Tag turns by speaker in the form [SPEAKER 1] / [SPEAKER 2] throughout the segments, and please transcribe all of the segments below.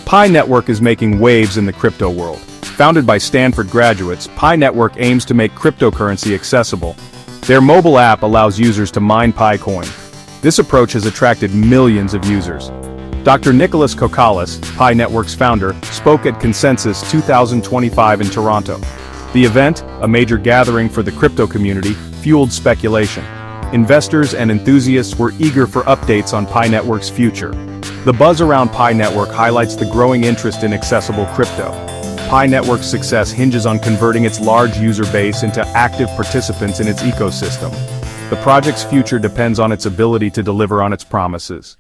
[SPEAKER 1] Pi Network is making waves in the crypto world. Founded by Stanford graduates, Pi Network aims to make cryptocurrency accessible. Their mobile app allows users to mine Pi coin. This approach has attracted millions of users. Dr. Nikolas Kokkalis, Pi Network's founder, spoke at Consensus 2025 in Toronto. The event, a major gathering for the crypto community, fueled speculation. Investors and enthusiasts were eager for updates on Pi Network's future. The buzz around Pi Network highlights the growing interest in accessible crypto. Pi Network's success hinges on converting its large user base into active participants in its ecosystem. The project's future depends on its ability to deliver on its promises.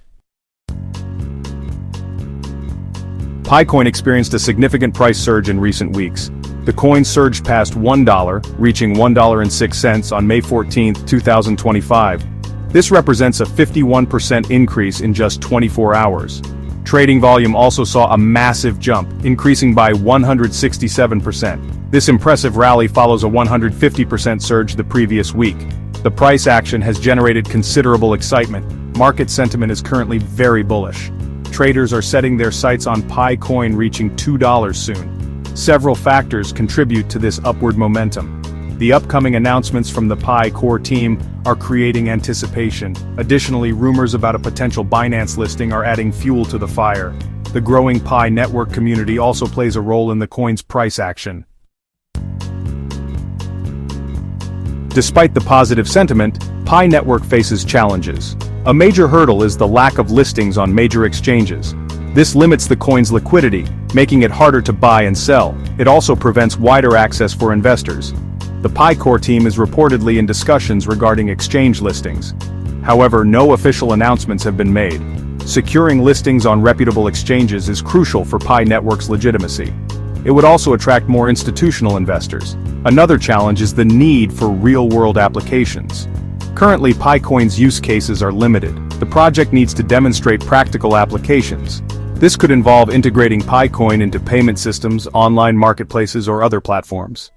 [SPEAKER 1] Picoin experienced a significant price surge in recent weeks. The coin surged past $1, reaching $1.06 on May 14, 2025. This represents a 51% increase in just 24 hours. Trading volume also saw a massive jump, increasing by 167%. This impressive rally follows a 150% surge the previous week. The price action has generated considerable excitement. Market sentiment is currently very bullish. Traders are setting their sights on Pi coin reaching $2 soon. Several factors contribute to this upward momentum. The upcoming announcements from the Pi core team are creating anticipation. Additionally, rumors about a potential Binance listing are adding fuel to the fire. The growing Pi Network community also plays a role in the coin's price action. Despite the positive sentiment, Pi Network faces challenges. A major hurdle is the lack of listings on major exchanges. This limits the coin's liquidity, making it harder to buy and sell. It also prevents wider access for investors. The Pi core team is reportedly in discussions regarding exchange listings. However, no official announcements have been made. Securing listings on reputable exchanges is crucial for Pi Network's legitimacy. It would also attract more institutional investors. Another challenge is the need for real-world applications. Currently, Picoin's use cases are limited. The project needs to demonstrate practical applications. This could involve integrating Picoin into payment systems, online marketplaces, or other platforms.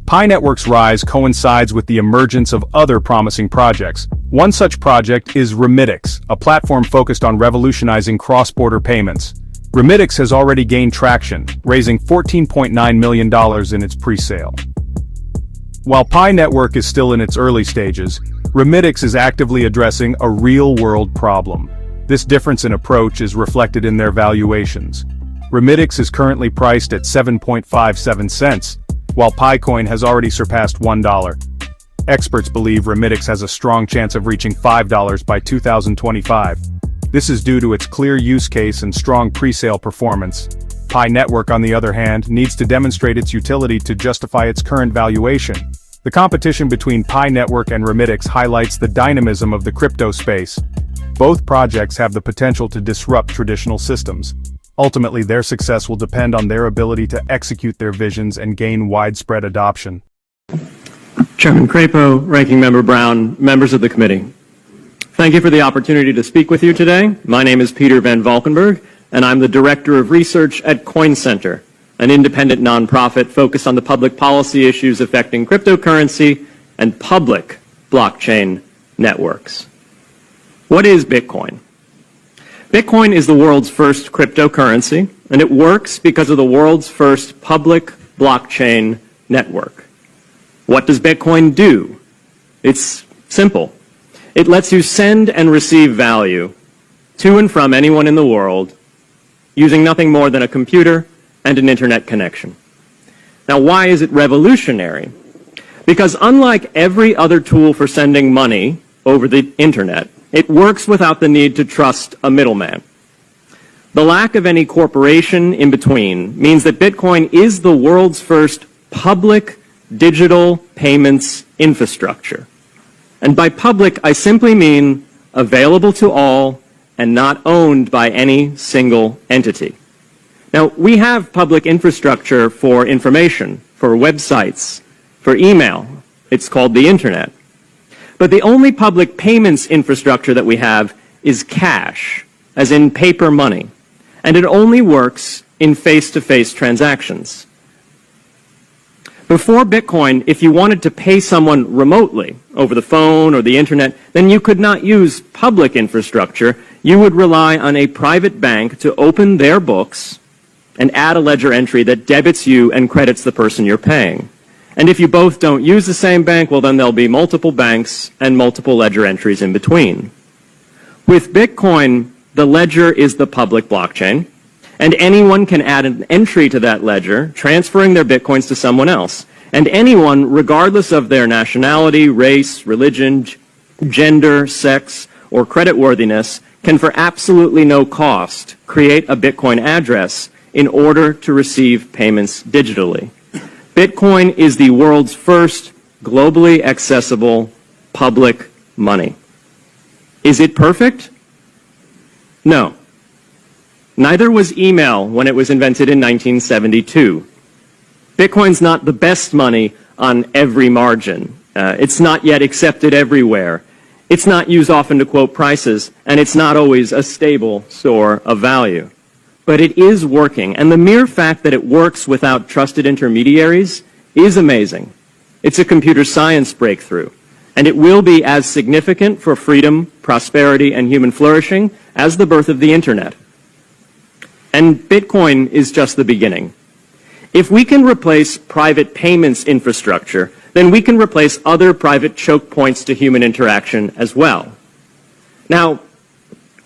[SPEAKER 1] Pi Network's rise coincides with the emergence of other promising projects. One such project is Remitix, a platform focused on revolutionizing cross-border payments. Remitix has already gained traction, raising $14.9 million in its pre-sale. While Pi Network is still in its early stages, Remitix is actively addressing a real-world problem. This difference in approach is reflected in their valuations. Remitix is currently priced at 7.57 cents, while Picoin has already surpassed $1. Experts believe Remitix has a strong chance of reaching $5 by 2025. This is due to its clear use case and strong pre-sale performance. Pi Network, on the other hand, needs to demonstrate its utility to justify its current valuation. The competition between Pi Network and Remitix highlights the dynamism of the crypto space. Both projects have the potential to disrupt traditional systems. Ultimately, their success will depend on their ability to execute their visions and gain widespread adoption.
[SPEAKER 2] Chairman Crapo, Ranking Member Brown, members of the committee. Thank you for the opportunity to speak with you today. My name is Peter Van Valkenburg, and I'm the Director of Research at Coin Center, an independent nonprofit focused on the public policy issues affecting cryptocurrency and public blockchain networks. What is Bitcoin? Bitcoin is the world's first cryptocurrency, and it works because of the world's first public blockchain network. What does Bitcoin do? It's simple. It lets you send and receive value to and from anyone in the world using nothing more than a computer and an internet connection. Now, why is it revolutionary? Because unlike every other tool for sending money over the internet, it works without the need to trust a middleman. The lack of any corporation in between means that Bitcoin is the world's first public digital payments infrastructure. And by public, I simply mean available to all and not owned by any single entity. Now, we have public infrastructure for information, for websites, for email. It's called the internet. But the only public payments infrastructure that we have is cash, as in paper money. And it only works in face-to-face transactions. Before Bitcoin, if you wanted to pay someone remotely over the phone or the internet, then you could not use public infrastructure. you would rely on a private bank to open their books and add a ledger entry that debits you and credits the person you're paying. And if you both don't use the same bank, well, then there'll be multiple banks and multiple ledger entries in between. With Bitcoin, the ledger is the public blockchain, and anyone can add an entry to that ledger, transferring their Bitcoins to someone else. And anyone, regardless of their nationality, race, religion, gender, sex, or creditworthiness, can for absolutely no cost create a Bitcoin address in order to receive payments digitally. Bitcoin is the world's first globally accessible public money. Is it perfect? No. Neither was email when it was invented in 1972. Bitcoin's not the best money on every margin. It's not yet accepted everywhere. It's not used often to quote prices, and it's not always a stable store of value. But it is working, and the mere fact that it works without trusted intermediaries is amazing. It's a computer science breakthrough, and it will be as significant for freedom, prosperity, and human flourishing as the birth of the internet. And Bitcoin is just the beginning. If we can replace private payments infrastructure, then we can replace other private choke points to human interaction as well. Now,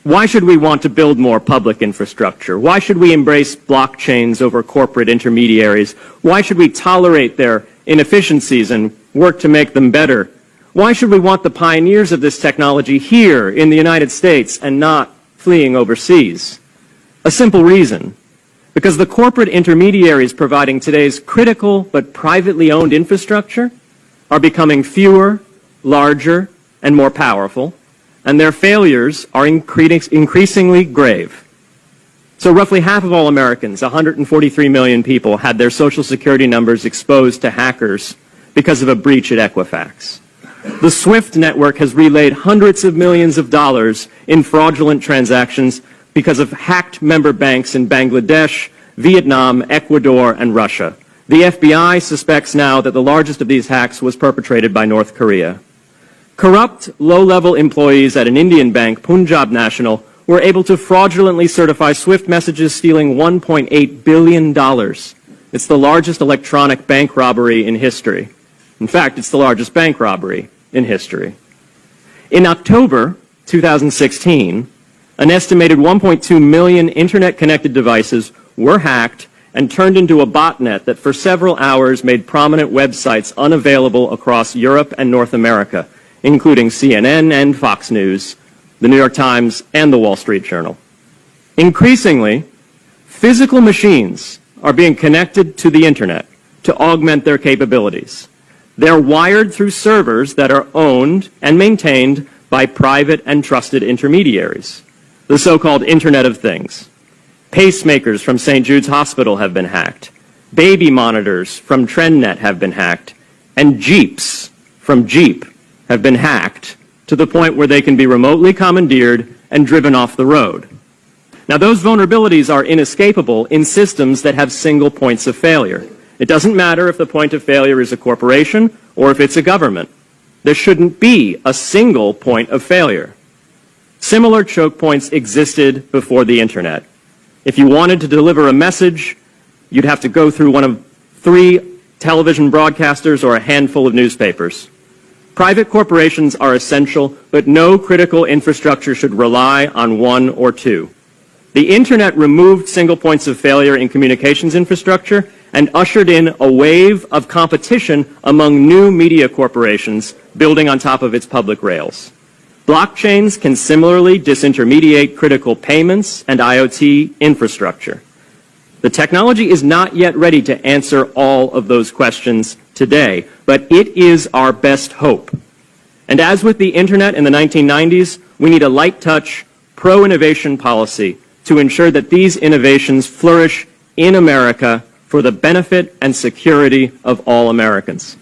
[SPEAKER 2] why should we want to build more public infrastructure? Why should we embrace blockchains over corporate intermediaries? Why should we tolerate their inefficiencies and work to make them better? Why should we want the pioneers of this technology here in the United States and not fleeing overseas? A simple reason. Because the corporate intermediaries providing today's critical but privately owned infrastructure are becoming fewer, larger, and more powerful, and their failures are increasingly grave. So roughly half of all Americans, 143 million people, had their Social Security numbers exposed to hackers because of a breach at Equifax. The SWIFT network has relayed hundreds of millions of dollars in fraudulent transactions because of hacked member banks in Bangladesh, Vietnam, Ecuador, and Russia. The FBI suspects now that the largest of these hacks was perpetrated by North Korea. Corrupt, low-level employees at an Indian bank, Punjab National, were able to fraudulently certify SWIFT messages stealing $1.8 billion. It's the largest electronic bank robbery in history. In fact, it's the largest bank robbery in history. In October 2016, an estimated 1.2 million internet-connected devices were hacked and turned into a botnet that for several hours made prominent websites unavailable across Europe and North America, including CNN and Fox News, the New York Times, and the Wall Street Journal. Increasingly, physical machines are being connected to the internet to augment their capabilities. They're wired through servers that are owned and maintained by private and trusted intermediaries, the so-called Internet of Things. Pacemakers from St. Jude's Hospital have been hacked. Baby monitors from TrendNet have been hacked. And Jeeps from Jeep have been hacked to the point where they can be remotely commandeered and driven off the road. Now, those vulnerabilities are inescapable in systems that have single points of failure. It doesn't matter if the point of failure is a corporation or if it's a government. There shouldn't be a single point of failure. Similar choke points existed before the internet. If you wanted to deliver a message, you'd have to go through one of 3 television broadcasters or a handful of newspapers. Private corporations are essential, but no critical infrastructure should rely on 1 or 2. The internet removed single points of failure in communications infrastructure and ushered in a wave of competition among new media corporations building on top of its public rails. Blockchains can similarly disintermediate critical payments and IoT infrastructure. The technology is not yet ready to answer all of those questions today, but it is our best hope. And as with the internet in the 1990s, we need a light-touch, pro-innovation policy to ensure that these innovations flourish in America for the benefit and security of all Americans.